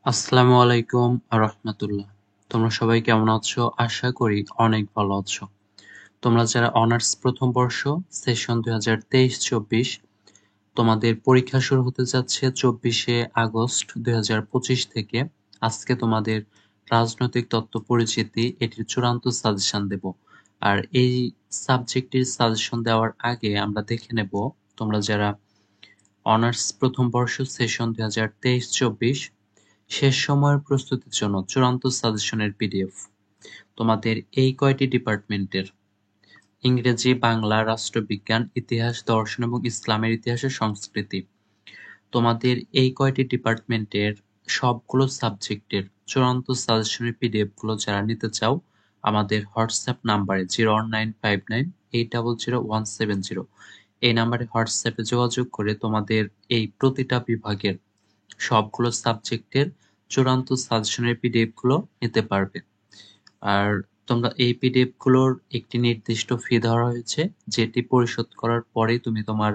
আসসালামু আলাইকুম রাহমাতুল্লাহ। তোমরা সবাই কেমন আছো? আশা করি অনেক ভালো আছো। তোমরা যারা অনার্স প্রথম বর্ষ সেশন 2023-24 তোমাদের পরীক্ষা শুরু হতে যাচ্ছে 24শে আগস্ট 2025 থেকে। আজকে তোমাদের রাজনৈতিক তত্ত্ব পরিচিতি এটির চূড়ান্ত সাজেশন দেব। আর এই সাবজেক্টটির সাজেশন দেওয়ার আগে আমরা দেখে নেব তোমরা যারা অনার্স প্রথম বর্ষ সেশন 2023-24 শেষ সময়ের প্রস্তুতির জন্য চূড়ান্ত সাজেশনের পিডিএফ তোমাদের এই কয়টি ডিপার্টমেন্টের ইংরেজি, বাংলা, রাষ্ট্রবিজ্ঞান, ইতিহাস, দর্শন এবং ইসলামের ইতিহাসের সংস্কৃতি তোমাদের এই কয়টি ডিপার্টমেন্টের সবগুলো সাবজেক্টের চূড়ান্ত সাজেশনের পিডিএফ গুলো যারা নিতে চাও আমাদের হোয়াটসঅ্যাপ নাম্বারে 01959800170 এই নাম্বারে হোয়াটসঅ্যাপে যোগাযোগ করে তোমাদের এই প্রতিটা বিভাগের সবগুলো সাবজেক্টের চূড়ান্ত সাজেশনের পিডিএফ গুলো নিতে পারবে। আর তোমরা এই পিডিএফ গুলোর একটি নির্দিষ্ট ফি ধরা হয়েছে, যেটি পরিশোধ করার পরে তুমি তোমার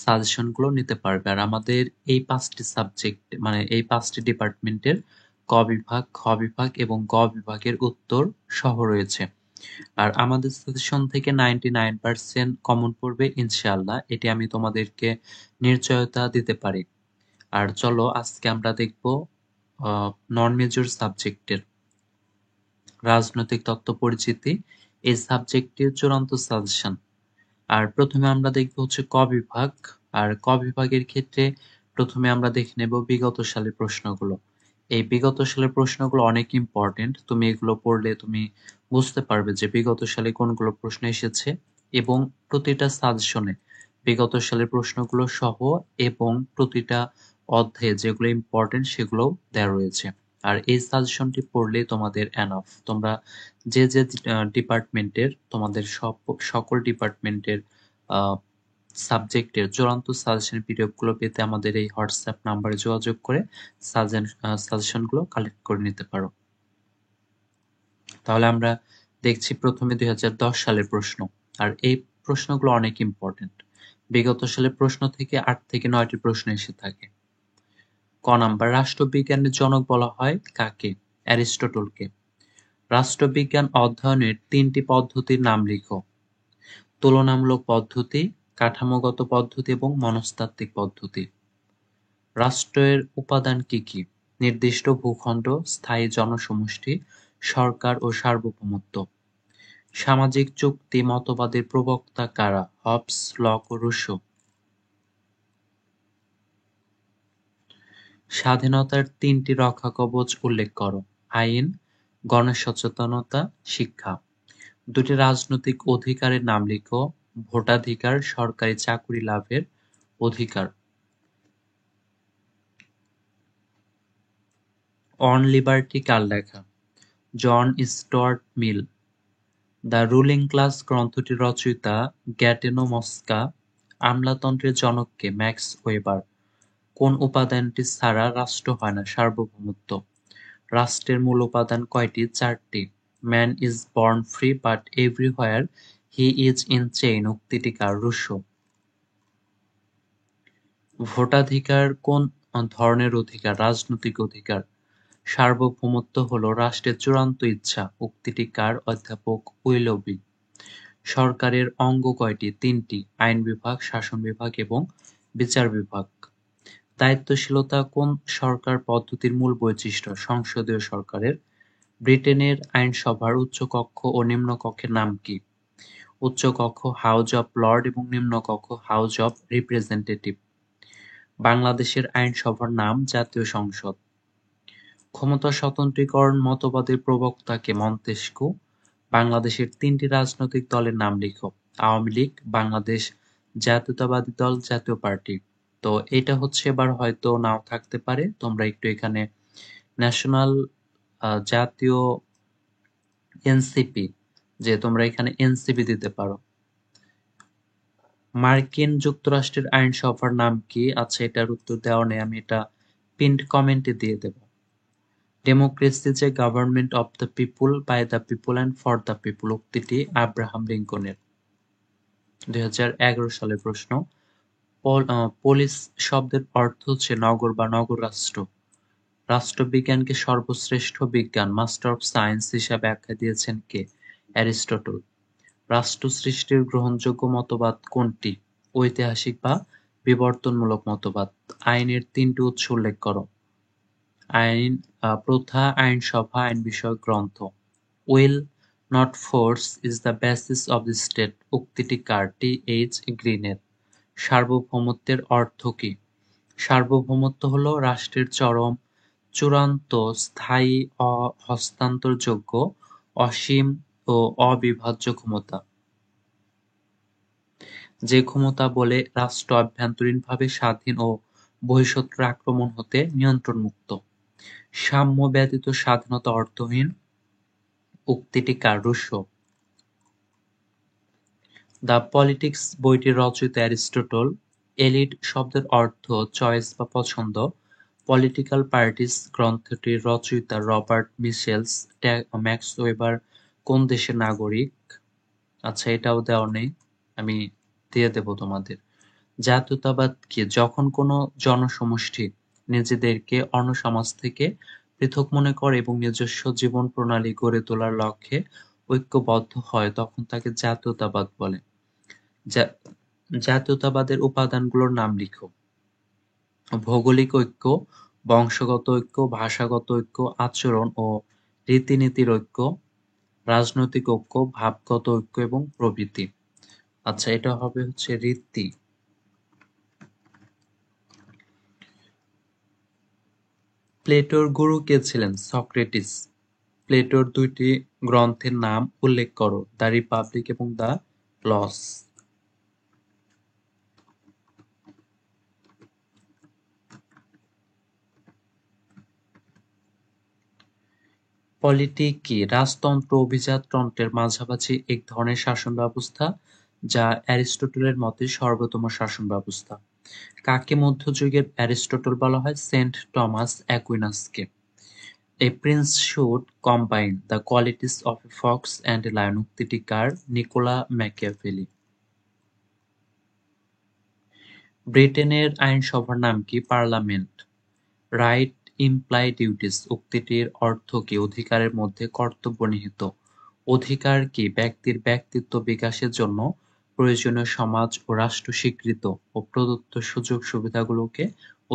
সাজেশন গুলো নিতে পারবে। আর আমাদের এই 5টি সাবজেক্ট মানে এই 5টি ডিপার্টমেন্টের ক বিভাগ, খ বিভাগ এবং গ বিভাগের উত্তর সহ রয়েছে। আর আমাদের সাজেশন থেকে 99% কমন পড়বে ইনশাআল্লাহ, এটি আমি তোমাদেরকে নিশ্চয়তা দিতে পারি। আর চলো আজকে আমরা দেখব নন মেজর সাবজেক্টের রাজনৈতিক তত্ত্ব পরিচিতি এই সাবজেক্টের চূড়ান্ত সাজেশন। আর প্রথমে আমরা দেখব হচ্ছে ক বিভাগ। আর ক বিভাগের ক্ষেত্রে প্রথমে আমরা দেখে নেব বিগত সালের প্রশ্নগুলো। এই বিগত সালের প্রশ্নগুলো অনেক ইম্পর্টেন্ট, তুমি এগুলো পড়লে তুমি বুঝতে পারবে যে বিগত সালে কোনগুলো প্রশ্ন এসেছে এবং প্রতিটা সাজেশনে বিগত সালের প্রশ্নগুলো সহ এবং প্রতিটা অধ্যায়ে যেগুলো ইম্পর্টেন্ট সেগুলো দেওয়া রয়েছে। আর এই সাজেশনটি পড়লেই তোমাদের এনাফ। তোমরা যে যে ডিপার্টমেন্টের তোমাদের সকল ডিপার্টমেন্টের সাবজেক্টের চূড়ান্ত সাজেশনের পিডিএফ গুলো পেতে আমাদের এই হোয়াটসঅ্যাপ নাম্বারে যোগাযোগ করে সাজেশন গুলো কালেক্ট করে নিতে পারো। তাহলে আমরা দেখছি প্রথমে 2010 সালের প্রশ্ন। আর এই প্রশ্নগুলো অনেক ইম্পর্টেন্ট। বিগত সালের প্রশ্ন থেকে 8 থেকে 9টি প্রশ্ন এসে থাকে। ক নাম্বার, রাষ্ট্রবিজ্ঞানের জনক বলা হয় কাকে? অ্যারিস্টটলকে। রাষ্ট্রবিজ্ঞান অধ্যয়নের 3টি পদ্ধতির নাম লিখো। তুলনামূলক পদ্ধতি, কাঠামোগত পদ্ধতি এবং মনস্তাত্ত্বিক পদ্ধতি। রাষ্ট্রের উপাদান কি কি? নির্দিষ্ট ভূখণ্ড, স্থায়ী জনসমষ্টি, সরকার ও সার্বভৌমত্ব। সামাজিক চুক্তি মতবাদের প্রবক্তা কারা? হবস, লক ও রুশো। স্বাধীনতার 3টি রক্ষাকবচ উল্লেখ করো। আইন, গণসচেতনতা, শিক্ষা। 2টি রাজনৈতিক অধিকারের নাম লিখো। ভোটাধিকার, সরকারি চাকুরি লাভের অধিকার। অন লিবার্টি কার লেখা? John Stuart Mill. The ruling class গ্রন্থটির রচয়িতা গ্যাটেনো মস্কা। আমলাতন্ত্রের জনক কে? Max weber. কোন উপাদানটি ছাড়া রাষ্ট্র হয় না? সার্বভৌমত্ব। রাষ্ট্রের মূল উপাদান কয়টি? 4টি। Man is born free but everywhere he is in chain উক্তিটি কার? রুশো। ভোটাধিকার কোন ধরনের অধিকার? রাজনৈতিক অধিকার। সার্বভৌমত্ব হলো রাষ্ট্রের চূড়ান্ত ইচ্ছা উক্তিটি কার? অধ্যাপক উইলবি। সরকারের অঙ্গ কয়টি? 3টি। আইন বিভাগ, শাসন বিভাগ এবং বিচার বিভাগ। দায়িত্বশীলতা কোন সরকার পদ্ধতির মূল বৈশিষ্ট্য? সংসদীয় সরকারের। ব্রিটেনের আইনসভার উচ্চকক্ষ ও নিম্নকক্ষের নাম কি? উচ্চকক্ষ হাউজ অব লর্ড এবং নিম্নকক্ষ হাউজ অব রিপ্রেজেন্টেটিভ। বাংলাদেশের আইনসভার নাম জাতীয় সংসদ। ক্ষমতা স্বতন্ত্রীকরণ মতবাদের প্রবক্তা কে? মন্তেস্কু। বাংলাদেশের 3টি রাজনৈতিক দলের নাম লিখো। আওয়ামী লীগ, বাংলাদেশ জাতীয়তাবাদী দল, জাতীয় পার্টি। তো এটা হচ্ছে এবার হয়তো নাও থাকতে পারে, তোমরা একটু এখানে ন্যাশনাল জাতীয় এনসিপি, যে তোমরা এখানে এনসিপি দিতে পারো। মার্কিন যুক্তরাষ্ট্রের আইনসভার নাম কি? আচ্ছা, এটার উত্তর দেওয়া নেই, আমি এটা পিন্ড কমেন্টে দিয়ে দেব। ডেমোক্রেসি যে government of the people, by the people and for the people উক্তিটি আব্রাহাম লিঙ্কনের। 2011 সালের প্রশ্ন। পোলিস শব্দের অর্থ হচ্ছে নগর বা নগর রাষ্ট্র। রাষ্ট্রবিজ্ঞানকে সর্বশ্রেষ্ঠ বিজ্ঞান, মাস্টার অফ সায়েন্স হিসাবে আখ্যা দিয়েছেন কে? অ্যারিস্টটল। রাষ্ট্র সৃষ্টির গ্রহণযোগ্য মতবাদ কোনটি? ঐতিহাসিক বা বিবর্তনমূলক মতবাদ। আইনের ৩টি উৎস উল্লেখ করো। আইন, প্রথা, আইনসভা, আইন বিষয়ক গ্রন্থ। Will not force is the basis of the state উক্তিটি কার? টি.এইচ. গ্রিনের। সার্বভৌমত্বের অর্থ কি? সার্বভৌমত্ব হল রাষ্ট্রের চরম, চূড়ান্ত, স্থায়ী, হস্তান্তরযোগ্য, অসীম ও অবিভাজ্য ক্ষমতা। যে ক্ষমতা বলে রাষ্ট্র অভ্যন্তরীণভাবে স্বাধীন ও বহিঃশত্রুর আক্রমণ হতে নিয়ন্ত্রণমুক্ত। সাম্য ব্যতীত স্বাধীনতা অর্থহীন উক্তিটি কার? রুশো। দ্য পলিটিক্স বইটির রচয়িতা অ্যারিস্টটল। এলিট শব্দের অর্থ চয়েস বা পছন্দ। পলিটিক্যাল পার্টিস গ্রন্থটির রচয়িতা রবার্ট মিশেলস। ম্যাক্স ওয়েবার কোন দেশের নাগরিক? আচ্ছা, এটাও দেওয়া নেই, আমি দিয়ে দেব তোমাদের। জাতীয়তাবাদ কি? যখন কোনো জনসমষ্টি নিজেদেরকে অন্য সমাজ থেকে পৃথক মনে করে এবং নিজস্ব জীবন প্রণালী গড়ে তোলার লক্ষ্যে ঐক্যবদ্ধ হয় তখন তাকে জাতীয়তাবাদ বলে। জাতীয়তাবাদের উপাদানগুলোর নাম লিখো। ভৌগোলিক ঐক্য, বংশগত ঐক্য, ভাষাগত ঐক্য, আচরণ ও রীতিনীতির ঐক্য, রাজনৈতিক ঐক্য, ভাবগত ঐক্য এবং প্রভৃতি। আচ্ছা, এটা হবে হচ্ছে রীতি। প্লেটোর গুরু কে ছিলেন? সক্রেটিস। প্লেটোর 2টি গ্রন্থের নাম উল্লেখ করো। দ্য রিপাবলিক এবং দ্য লস। পলিটিক কি? রাজতন্ত্র অভিজাততন্ত্রের মাঝামাঝি এক ধরনের শাসন ব্যবস্থা যা অ্যারিস্টটলের মতে সর্বোত্তম শাসন ব্যবস্থা। কাকে মধ্যযুগের অ্যারিস্টটল বলা হয়? সেন্ট টমাস অ্যাকুইনাসকে। A prince should combine the qualities of a fox and a lion উক্তিটি কার? Nikola Machiavelli. ব্রিটেনের আইনসভার নাম কি? পার্লামেন্ট। রাইট ইমপ্লাই ডিউটিস উক্তিটির অর্থ কি? অধিকারের মধ্যে কর্তব্য নিহিত। অধিকার কি? ব্যক্তির ব্যক্তিত্ব বিকাশের জন্য প্রয়োজনীয় সমাজ ও রাষ্ট্র স্বীকৃত ও প্রদত্ত সুযোগ সুবিধাগুলোকে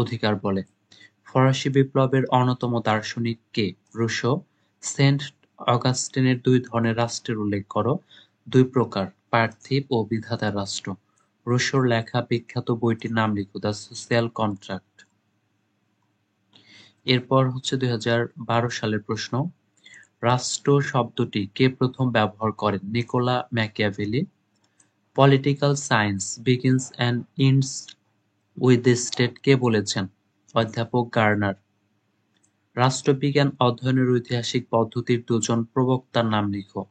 অধিকার বলে। ফরাসি বিপ্লবের অন্যতম দার্শনিক কে? রুশো। সেন্ট অগাস্টিনের 2 ধরনের রাষ্ট্রের উল্লেখ করো। 2 প্রকার, পার্থিব ও বিধাতার রাষ্ট্র। রুশোর লেখা বিখ্যাত বইটির নাম লিখো। The social contract. এরপর হচ্ছে 2012 সালের প্রশ্ন। রাষ্ট্র শব্দটি কে প্রথম ব্যবহার করেন? Niccolo Machiavelli. Political science begins and ends with the state কে বলেছেন? অধ্যাপক গার্নার। রাষ্ট্রবিজ্ঞান অধ্যয়নের ঐতিহাসিক পদ্ধতির 2 জন প্রবক্তার নাম লিখো।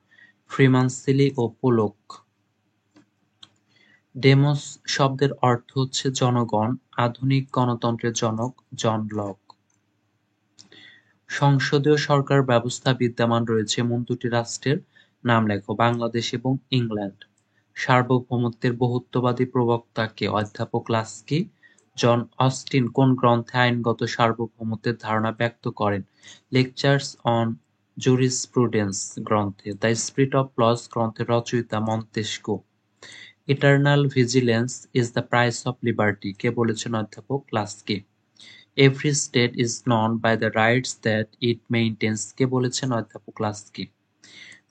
ফ্রিমান সিলি ও পোলক। ডেমোস শব্দের অর্থ হচ্ছে জনগণ। আধুনিক গণতন্ত্রের জনক জন লক। সংসদীয় সরকার ব্যবস্থা বিদ্যমান রয়েছে এমন 2টি রাষ্ট্রের নাম লেখো। বাংলাদেশ এবং ইংল্যান্ড। সার্বভৌমত্বের বহুত্ববাদী প্রবক্তা কে? অধ্যাপক লাস্কি। জন অস্টিন কোন গ্রন্থে আইনগত সার্বভৌমত্বের ধারণা ব্যক্ত করেন? লেকচার্স অন জুরিসপ্রুডেন্স গ্রন্থে। দ্য স্পিরিট অফ লস গ্রন্থের রচয়িতা Montesquieu. Eternal vigilance is the price of liberty কে বলেছেন? অধ্যাপক Laski. Every state is known by the rights that it maintains কে বলেছেন? অধ্যাপক Laski.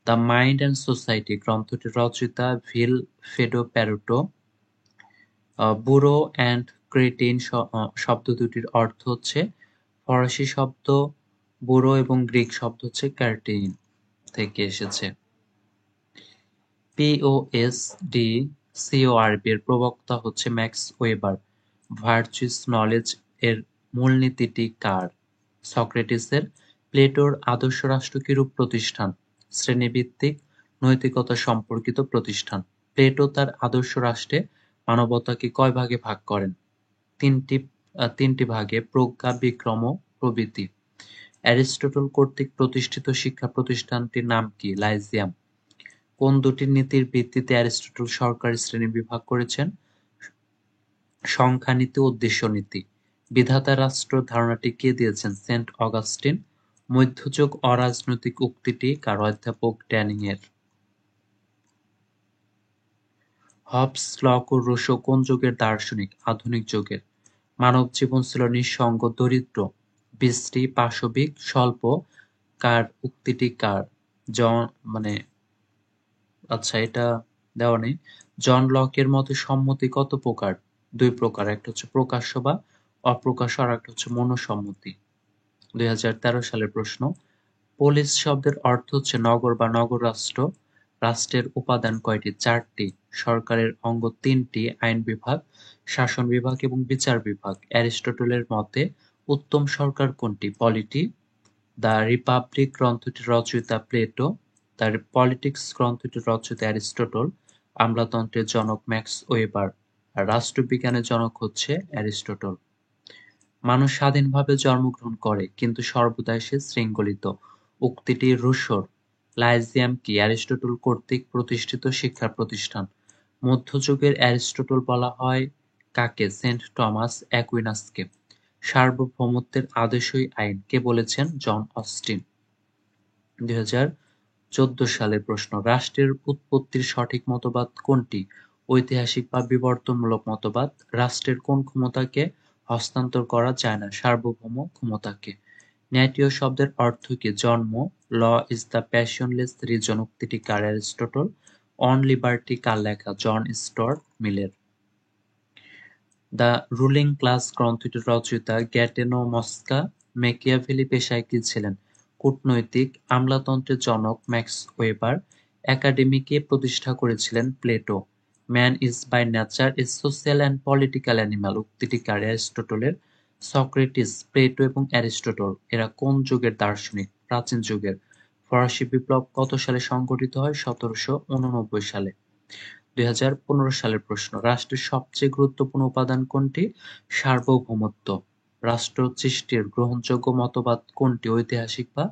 The mind and society গ্রন্থটির রচয়িতা Vilfredo Pareto. Bureau and kratein শব্দ দুটির অর্থ হচ্ছে, ফরাসি শব্দ বুড়ো এবং গ্রিক শব্দ হচ্ছে ক্যারটেইন থেকে এসেছে। পিওএসডি সিওআরবি এর প্রবক্তা হচ্ছে ম্যাক্স ওয়েবার। ভার্চুয়াস নলেজ এর মূলনীতিটি কার? সক্রেটিসের। প্লেটোর আদর্শ রাষ্ট্র কিরূপ প্রতিষ্ঠান? শ্রেণীভিত্তিক, নৈতিকতা সম্পর্কিত প্রতিষ্ঠান। প্লেটো তার আদর্শ রাষ্ট্রে মানবতাকে কয় ভাগে ভাগ করেন? তিনটি ভাগে, প্রজ্ঞা, বিক্রম ও প্রভৃতি। অ্যারিস্টটল কর্তৃক প্রতিষ্ঠিত শিক্ষা প্রতিষ্ঠানটির নাম কি? লাইজিয়াম। কোন 2টি নীতির ভিত্তিতে অ্যারিস্টটল সরকারি শ্রেণী বিভাগ করেছেন? সংখ্যা নীতি ও উদ্দেশ্য নীতি। বিধাতা রাষ্ট্র ধারণাটি কে দিয়েছেন? Saint Augustine. মধ্যযুগ অরাজনৈতিক উক্তিটি কার? অধ্যাপক ড্যানিং এর। হবস, লক ও রুসো কোন যুগের দার্শনিক? আধুনিক যুগের। মানব জীবন ছিল নিঃসঙ্গ, দরিদ্র, বিশ্রী, পাশবিক, স্বল্প। কার? উক্তিটি কার? জন মানে আচ্ছা, এটা দেওয়া নেই। জন লকের মতে সম্মতি কত প্রকার? দুই প্রকার, একটা হচ্ছে প্রকাশ্য বা অপ্রকাশ্য, আর একটা হচ্ছে মনোসম্মতি। 2013 সালের প্রশ্ন। পোলিস শব্দের অর্থ হচ্ছে নগর বা নগর রাষ্ট্র। রাষ্ট্রের উপাদান কয়টি? চারটি। সরকারের অঙ্গ তিনটি, আইন বিভাগ, শাসন বিভাগ এবং বিচার বিভাগ। অ্যারিস্টটলের মতে উত্তম সরকার কোনটি? পলিটি। দ্য রিপাবলিক গ্রন্থটির রচয়িতা প্লেটো। দ্য পলিটিক্স গ্রন্থটির রচয়িতা অ্যারিস্টটল। আমলাতন্ত্রের জনক ম্যাক্স ওয়েবার। আর রাষ্ট্রবিজ্ঞানের জনক হচ্ছে অ্যারিস্টটল। মানুষ স্বাধীনভাবে জন্মগ্রহণ করে, কিন্তু সর্বদাই সে শৃঙ্খলিত। উক্তিটি রুশোর। লাইজিয়াম কি? অ্যারিস্টটল কর্তৃক প্রতিষ্ঠিত শিক্ষা প্রতিষ্ঠান। মধ্যযুগের অ্যারিস্টটল বলা হয় কাকে? সেন্ট টমাস অ্যাকুইনাসকে। সার্বভৌমত্বের আদর্শই আইন কে বলেছেন? John Austen. 2014 সালের প্রশ্ন। রাষ্ট্রের উৎপত্তির সঠিক মতবাদ কোনটি? ঐতিহাসিক বা বিবর্তনমূলক মতবাদ। রাষ্ট্রের কোন ক্ষমতাকে হস্তান্তর করা যায় না? সার্বভৌম ক্ষমতাকে। ন্যাটীয় শব্দের অর্থ কি? জন্ম। Law is the passionless reason উক্তিটি কার? অ্যারিস্টটল। অন লিবার্টি কার লেখা? জন স্টুয়ার্ট মিলের। দ্য রুলিং ক্লাস গ্রন্থটির রচয়িতা গ্যাটেনো মস্কা। ম্যাকিয়াভেলি পেশায় কি ছিলেন? কূটনৈতিক। আমলাতন্ত্রের জনক ম্যাক্স ওয়েবার। একাডেমি কে প্রতিষ্ঠা করেছিলেন? Plato. Man is by nature a social and political animal উক্তিটি কার? অ্যারিস্টটলের। সক্রেটিস, প্লেটো এবং অ্যারিস্টটল এরা কোন যুগের দার্শনিক? প্রাচীন যুগের। ফরাসি বিপ্লব কত সালে সংঘটিত হয়? 1789 সালে। 2015 সালের প্রশ্ন। রাষ্ট্রের সবচেয়ে গুরুত্বপূর্ণ উপাদান কোনটি? সার্বভৌমত্ব। রাষ্ট্র সৃষ্টির গ্রহণযোগ্য মতবাদ কোনটি? ঐতিহাসিক বা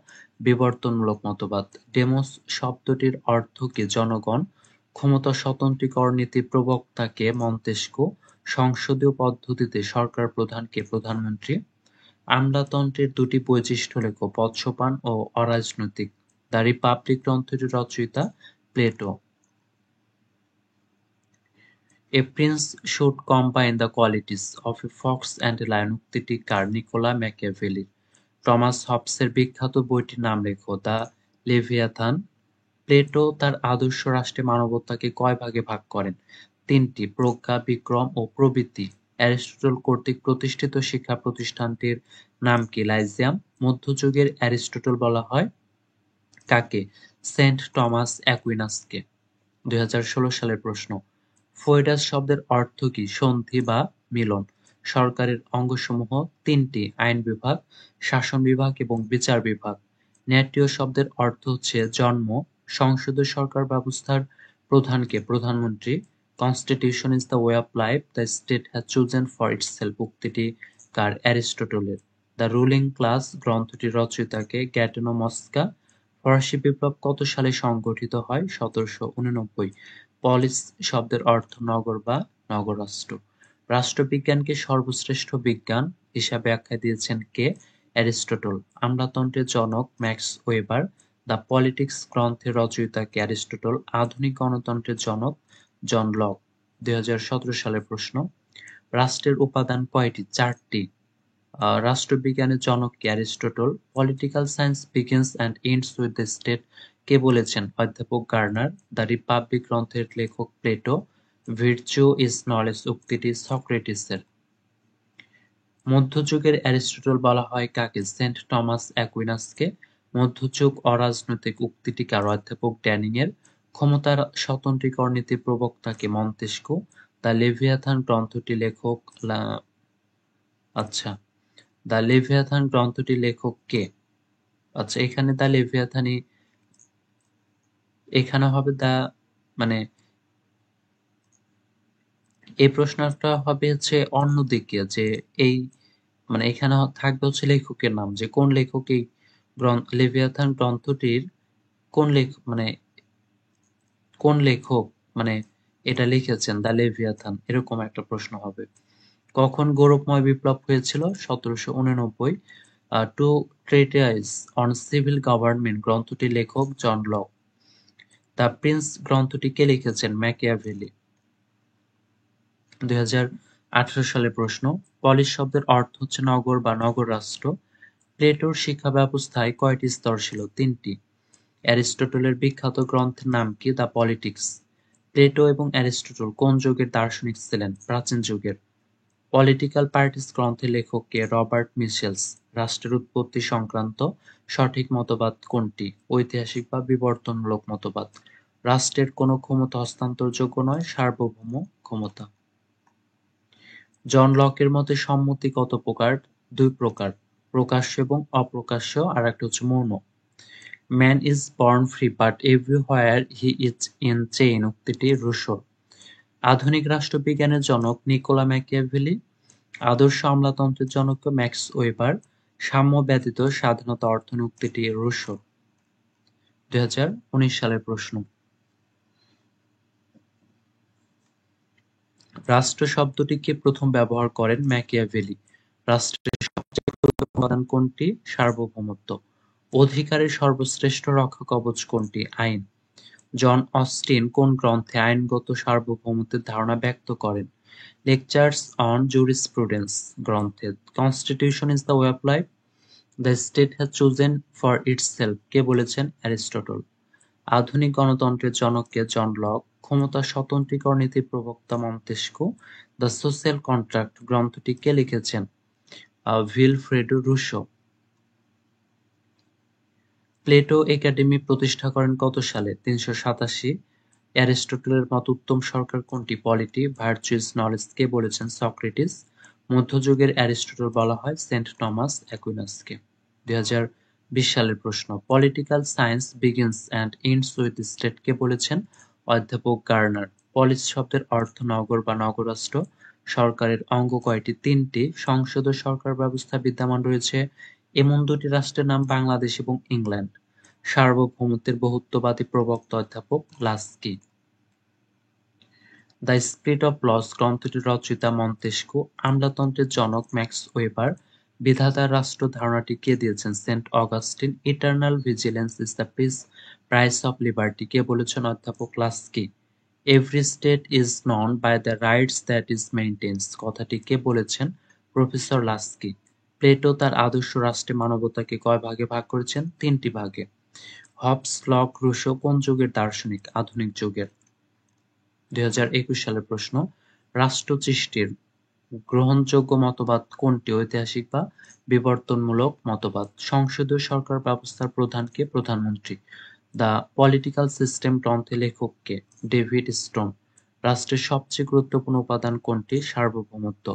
বিবর্তনমূলক মতবাদ। ডেমোস শব্দটির অর্থ কি? জনগণ। ক্ষমতা স্বতন্ত্রীকরণ নীতির প্রবক্তা কে? মন্তেস্কো। সংসদীয় পদ্ধতিতে সরকার প্রধান কে? প্রধানমন্ত্রী। আমলাতন্ত্রের দুটি বৈশিষ্ট্য লেখো। পদসোপান ও অরাজনৈতিক। দ্য রিপাবলিক গ্রন্থটির রচয়িতা Plato. A prince should combine the qualities of a fox and a lion উক্তিটি কার? নিকোলা ম্যাকিয়াভেলির। টমাস হবসের বিখ্যাত বইটির নাম লেখো। The Leviathan. প্লেটো তার আদর্শ রাষ্ট্রে মানবতাকে কয় ভাগে ভাগ করেন? তিনটি। প্রজ্ঞা, বিক্রম ও প্রবৃত্তি। অ্যারিস্টটল কর্তৃক প্রতিষ্ঠিত শিক্ষা প্রতিষ্ঠানটির নাম কি? লাইজিয়াম। মধ্যযুগের অ্যারিস্টটল বলা হয় কাকে? Saint Thomas অ্যাকুইনাসকে। 2016 সালের প্রশ্ন। ফয়েডাস শব্দের অর্থ কি? সন্ধি বা মিলন। সরকারের অঙ্গসমূহ তিনটি, আইন বিভাগ, শাসন বিভাগ এবং বিচার বিভাগ। ন্যাটীয় শব্দের অর্থ হচ্ছে জন্ম। সংসদীয় সরকার ব্যবস্থার প্রধানকে? প্রধানমন্ত্রী। Constitution is the way of life the state has chosen for itself উক্তিটি কার? অ্যারিস্টটলের। দ্য রুলিং ক্লাস গ্রন্থটির রচয়িতাকে? গ্যাটেনো মস্কা। ফরাসি বিপ্লব কত সালে সংঘটিত হয়? 1789। পলিস শব্দের অর্থ নগর বা নগররাষ্ট্র। রাষ্ট্রবিজ্ঞানকে সর্বশ্রেষ্ঠ বিজ্ঞান হিসাবে আখ্যা দিয়েছেন কে? অ্যারিস্টটল। আমলাতন্ত্রের জনক ম্যাক্স ওয়েবার। দ্য পলিটিক্স গ্রন্থের রচয়িতা কে? অ্যারিস্টটল। আধুনিক গণতন্ত্রের জনক জন লক। 2017 সালের প্রশ্ন। রাষ্ট্রের উপাদান কয়টি? চারটি। রাষ্ট্রবিজ্ঞানের জনক কে? Aristotle. Political science begins and ends with the state কে বলেছেন? অধ্যাপক গার্নার। দ্য রিপাবলিক গ্রন্থের লেখক প্লেটো। ভির্চু ইজ নলেজ উক্তিটি সক্রেটিসের। মধ্যযুগের অ্যারিস্টটল বলা হয় কাকে? Saint Thomas অ্যাকুইনাসকে। মধ্যযুগ অরাজনৈতিক উক্তিটি কার? অধ্যাপক ড্যানিং এর। ক্ষমতার স্বতন্ত্রীকরণ নীতির প্রবক্তা কে? মন্তেস্কো। দ্য লেভিয়াথান গ্রন্থটি লেখক আচ্ছা, দ্য লেভিয়াথান গ্রন্থটির লেখক কে? আচ্ছা, এখানে দ্য লেভিয়াথানই এখানে হবে দ্য মানে এই প্রশ্নটা হবে হচ্ছে অন্যদিকে, যে এই এখানে থাকবে হচ্ছে লেখকের নাম, যে কোন লেখক এই লেভিয়াথান গ্রন্থটির কোন কোন লেখক মানে এটা লিখেছেন দ্য লেভিয়াথান, এরকম একটা প্রশ্ন হবে। কখন গৌরবময় বিপ্লব হয়েছিল? 1789। টু ট্রেটাইস অন সিভিল গভর্নমেন্ট গ্রন্থটির লেখক জন লক। দ্য প্রিন্স গ্রন্থটি কে লিখেছেন? ম্যাকিয়াভেলি। 2018 সালের প্রশ্ন। পলিস শব্দের অর্থ হচ্ছে নগর বা নগর রাষ্ট্র। প্লেটোর শিক্ষা ব্যবস্থায় কয়টি স্তর ছিল? 3টি। অ্যারিস্টটলের বিখ্যাত গ্রন্থের নাম কি? The politics. প্লেটো এবং অ্যারিস্টটল কোন যুগের দার্শনিক ছিলেন? প্রাচীন যুগের। পলিটিক্যাল পার্টিস গ্রন্থের লেখক কে? রবার্ট মিশেলস। রাষ্ট্রের উৎপত্তি সংক্রান্ত সঠিক মতবাদ কোনটি? ঐতিহাসিক বা বিবর্তনমূলক মতবাদ। রাষ্ট্রের কোনো ক্ষমতা হস্তান্তরযোগ্য নয়, সার্বভৌম ক্ষমতা। জন লকের মতে সম্মতি কত প্রকার? 2 প্রকার, প্রকাশ্য এবং অপ্রকাশ্য, আর একটা হচ্ছে মৌন। Man is born free but everywhere he is in chain উক্তিটি রুশোর। আধুনিক রাষ্ট্রবিজ্ঞানের জনক নিকোলা ম্যাকিয়াভেলি। আদর্শ আমলাতন্ত্রের জনক ম্যাক্স ওয়েবার। সাম্য ব্যতীত স্বাধীনতা অর্থনীতি উক্তিটি রুশোর। 2019 সালের প্রশ্ন। রাষ্ট্র শব্দটি কে প্রথম ব্যবহার করেন? ম্যাকিয়াভেলি। রাষ্ট্রের সবচেয়ে গুরুত্বপূর্ণ উপাদান কোনটি? সার্বভৌমত্ব। অধিকারের সর্বশ্রেষ্ঠ রক্ষাকবচ কোনটি? আইন। জন অস্টিন কোন গ্রন্থে আইনগত সার্বভৌমত্বের ধারণা ব্যক্ত করেন? লেকচার্স অন জুরিসপ্রুডেন্স গ্রন্থে। Constitution is the way of life the state has chosen for itself কে বলেছেন? অ্যারিস্টটল। আধুনিক গণতন্ত্রের জনক কে? John Locke. ক্ষমতা স্বতন্ত্রীকরণ নীতির প্রবক্তা মন্তেস্কু। দ্য সোশ্যাল কন্ট্রাক্ট গ্রন্থটি কে লিখেছেন? ভিলফ্রেডো রুশো। প্লেটো একাডেমি প্রতিষ্ঠা করেন কত সালে? 387। অ্যারিস্টটলের মত উত্তম সরকার কোনটি? পলিটি। ভার্চুয়াস নলেজ কে বলেছেন? সক্রেটিস। মধ্যযুগের অ্যারিস্টটল বলা হয় সেন্ট টমাস অ্যাকুইনাসকে। 2020 সালের প্রশ্ন। Political science begins and ends with state কে বলেছেন? অধ্যাপক গার্নার। পলিস শব্দের অর্থ নগর বা নগররাষ্ট্র। সরকারের অঙ্গ কয়টি? 3টি। সংসদ ও সরকার ব্যবস্থা বিদ্যমান রয়েছে এমন দুটি রাষ্ট্রের নাম বাংলাদেশ এবং ইংল্যান্ড। সার্বভৌমত্বের বহুত্ববাদী প্রবক্তা অধ্যাপক Laski. The spirit of laws গ্রন্থটির রচয়িতা মন্তেস্কু। আমলাতন্ত্রের জনক ম্যাক্স ওয়েবার। বিধাতার রাষ্ট্র ধারণাটি কে দিয়েছেন? Saint Augustine. Eternal vigilance is the price of liberty কে বলেছেন? অধ্যাপক Laski. Every state is known by the rights that is maintains কথাটি কে বলেছেন? Professor Laski. প্লেটো তার আদর্শ রাষ্ট্রে মানবতাকে কয় ভাগে ভাগ করেছেন? 3টি ভাগে। হবস, লক, রুশো কোন যুগের দার্শনিক? আধুনিক যুগের। 2021 সালের প্রশ্ন। রাষ্ট্র সৃষ্টির গ্রহণযোগ্য মতবাদ কোনটি? ঐতিহাসিক বা বিবর্তনমূলক মতবাদ। সংসদীয় সরকার ব্যবস্থার প্রধান কে? প্রধানমন্ত্রী। দ্য পলিটিক্যাল সিস্টেম গ্রন্থের লেখক কে? David stone. রাষ্ট্রের সবচেয়ে গুরুত্বপূর্ণ উপাদান কোনটি? সার্বভৌমত্ব।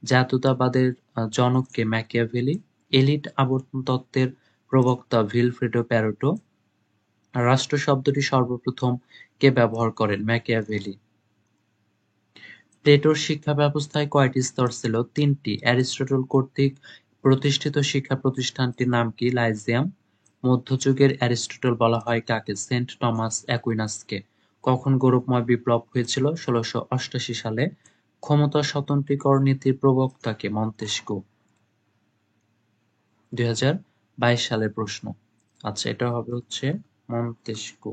জাতীয়তাবাদের জনক কে? ম্যাকিয়াভেলি। এলিট আবর্তন তত্ত্বের প্রবক্তা ভিলফ্রেডো প্যারেটো। রাষ্ট্র শব্দটি সর্বপ্রথম কে ব্যবহার করেন? ম্যাকিয়াভেলি। প্লেটোর শিক্ষা ব্যবস্থায় কয়টি স্তর ছিল? 3টি। অ্যারিস্টটল কর্তৃক প্রতিষ্ঠিত শিক্ষা প্রতিষ্ঠানটির নাম কি? লাইজিয়াম। মধ্যযুগের অ্যারিস্টটল বলা হয় কাকে? সেন্ট টমাস অ্যাকুইনাসকে। কখন গৌরবময় বিপ্লব হয়েছিল? 1688 সালে। ক্ষমতা স্বতন্ত্রীকরণ নীতির প্রবক্তা কে? মন্তেস্কু। 2022 সালের প্রশ্ন। আচ্ছা, এটা হবে হচ্ছে মন্তেস্কু।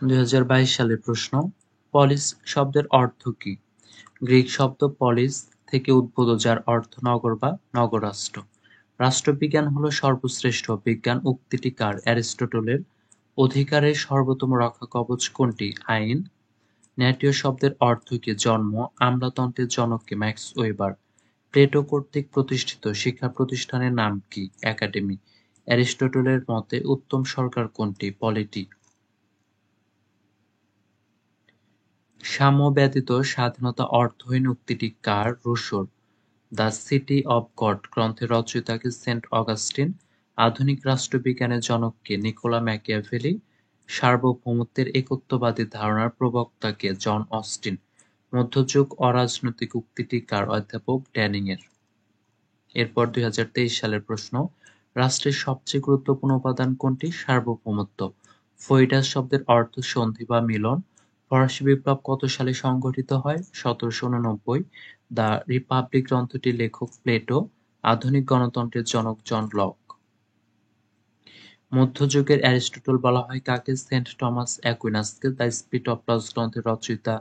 2022 সালের প্রশ্ন, পলিস শব্দের অর্থ কি? গ্রিক শব্দ পলিস থেকে উদ্ভূত, যার অর্থ নগর বা নগরাষ্ট্র। রাষ্ট্রবিজ্ঞান হলো সর্বশ্রেষ্ঠ বিজ্ঞান। উক্তিটি কার? অ্যারিস্টটলের। অধিকারের সর্বোত্তম রক্ষা কবচ কোনটি? আইন। ন্যাটোীয় শব্দের অর্থ কি? জন্ম। আমলাতন্ত্রের জনক কে? Max weber. প্লেটো কর্তৃক প্রতিষ্ঠিত শিক্ষা প্রতিষ্ঠানের নাম কি? একাডেমি। অ্যারিস্টটলের মতে উত্তম সরকার কোনটি? পলিটি। সাম্য ব্যতীত স্বাধীনতা অর্থহীন উক্তিটি কার? রুশোর। দ্য সিটি অব গড গ্রন্থের রচয়িতা কে? Saint Augustine. আধুনিক রাষ্ট্রবিজ্ঞানের জনক কে? Nikola Machiavelli. সার্বভৌমত্বের একত্ববাদী ধারণার প্রবক্তা কে? John Austen. মধ্যযুগ অরাজনৈতিক উক্তিটি কার? অধ্যাপক ড্যানিং এর। এরপর 2023 সালের প্রশ্ন, রাষ্ট্রের সবচেয়ে গুরুত্বপূর্ণ উপাদান কোনটি? সার্বভৌমত্ব। ফৈডাস শব্দের অর্থ সন্ধি বা মিলন। ফরাসি বিপ্লব কত সালে সংঘটিত হয়? 1789। দ্য রিপাবলিক গ্রন্থটির লেখক প্লেটো। আধুনিক গণতন্ত্রের জনক জন লক। মধ্যযুগের অ্যারিস্টটল বলা হয় কাকে? সেন্ট টমাস অ্যাকুইনাসকে। দ্য স্পিরিট অফ লস গ্রন্থের রচয়িতা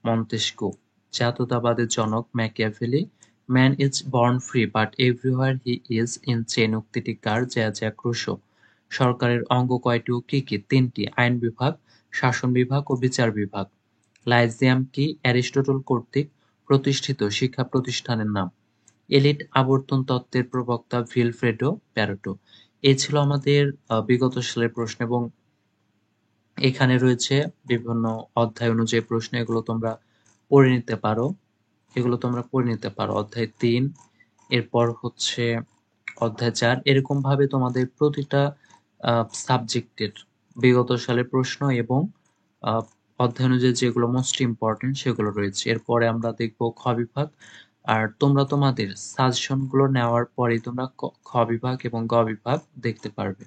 মন্তেস্কো। জাতীয়তাবাদের জনক Machiavelli. Man is born free but everywhere he is in chain উক্তিটি কার? Jack Russo. সরকারের অঙ্গ কয়টি ও কি কি? 3টি। আইন বিভাগ, শাসন বিভাগ ও বিচার বিভাগ। লাইজিয়াম কি? অ্যারিস্টটল কর্তৃক প্রতিষ্ঠিত শিক্ষা প্রতিষ্ঠানের নাম। এলিট আবর্তন তত্ত্বের প্রবক্তা ভিলফ্রেডো প্যারেটো। এই ছিল আমাদের বিগত সালের প্রশ্ন, এবং এখানে রয়েছে বিভিন্ন অধ্যায় অনুযায়ী প্রশ্ন। এগুলো তোমরা পড়ে নিতে পারো। অধ্যায় 3, এরপর হচ্ছে অধ্যায় 4। এরকম ভাবে তোমাদের প্রতিটা সাবজেক্টের বিগত সালের প্রশ্ন এবং আহ, অধ্যায় অনুযায়ী যেগুলো মোস্ট ইম্পর্টেন্ট সেগুলো রয়েছে। এরপরে আমরা দেখব খ বিভাগ। আর তোমরা তোমাদের সাজেশন গুলো নেওয়ার পরে তোমরা খ বিভাগ এবং গ বিভাগ দেখতে পারবে।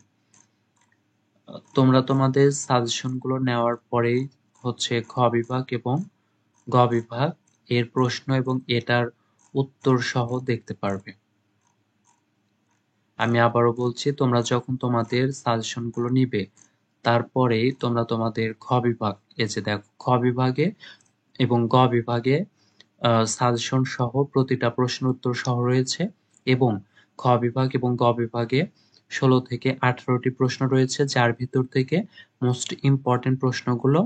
তোমরা তোমাদের সাজেশন গুলো নেওয়ার পরেই হচ্ছে খ বিভাগ এবং গ বিভাগ এর প্রশ্ন এবং এটার উত্তর সহ দেখতে পারবে। আমি আবারও বলছি, তোমরা যখন তোমাদের সাজেশন গুলো নিবে তারপরেই তোমরা তোমাদের খ বিভাগ, এই যে দেখো খ বিভাগে এবং গ বিভাগে সাজেশন সহ প্রতিটা প্রশ্ন উত্তর সহ রয়েছে, এবং খ বিভাগ এবং গ বিভাগে 16 থেকে 18টি প্রশ্ন রয়েছে, যার ভিতর থেকে মোস্ট ইম্পর্টেন্ট প্রশ্নগুলো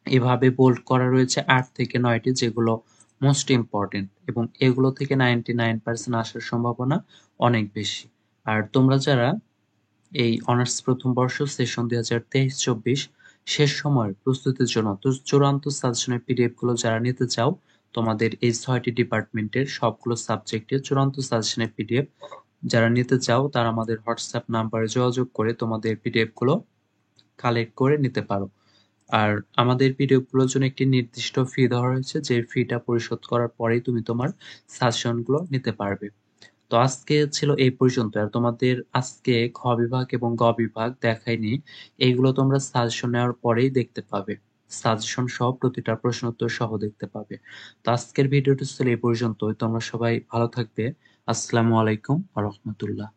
এভাবে বোল্ড করা রয়েছে 8 থেকে 9টি, যেগুলো মোস্ট ইম্পর্টেন্ট, এবং এগুলো থেকে 99% আসার সম্ভাবনা অনেক বেশি। আর তোমরা যারা এই অনার্স প্রথম বর্ষ সেশন 2023-24 শেষ সময়ের প্রস্তুতির জন্য চূড়ান্ত সাজেশনের পিডিএফ গুলো যারা নিতে চাও, তোমাদের এই 6টি ডিপার্টমেন্টের সবগুলো সাবজেক্টের চূড়ান্ত সাজেশনের পিডিএফ যারা নিতে চাও, তারা আমাদের হোয়াটসঅ্যাপ নাম্বারে যোগাযোগ করে তোমাদের পিডিএফ গুলো কালেক্ট করে নিতে পারো। আর আমাদের পিডিএফ গুলোর জন্য একটি নির্দিষ্ট ফি দেওয়া হয়েছে, যে ফিটা পরিশোধ করার পরেই তুমি তোমার সাজেশন গুলো নিতে পারবে। তো আজকে ছিল এই পর্যন্ত। আর তোমাদের আজকে খ বিভাগ এবং গ বিভাগ দেখাইনি, এইগুলো তোমরা সাজেশন নেওয়ার পরেই দেখতে পাবে। সাজেশন সহ প্রতিটা প্রশ্ন উত্তর সহ দেখতে পাবে। তো আজকের ভিডিওটি ছিল এই পর্যন্তই। তোমরা সবাই ভালো থাকবে। আসসালামু আলাইকুম ওয়া রাহমাতুল্লাহ।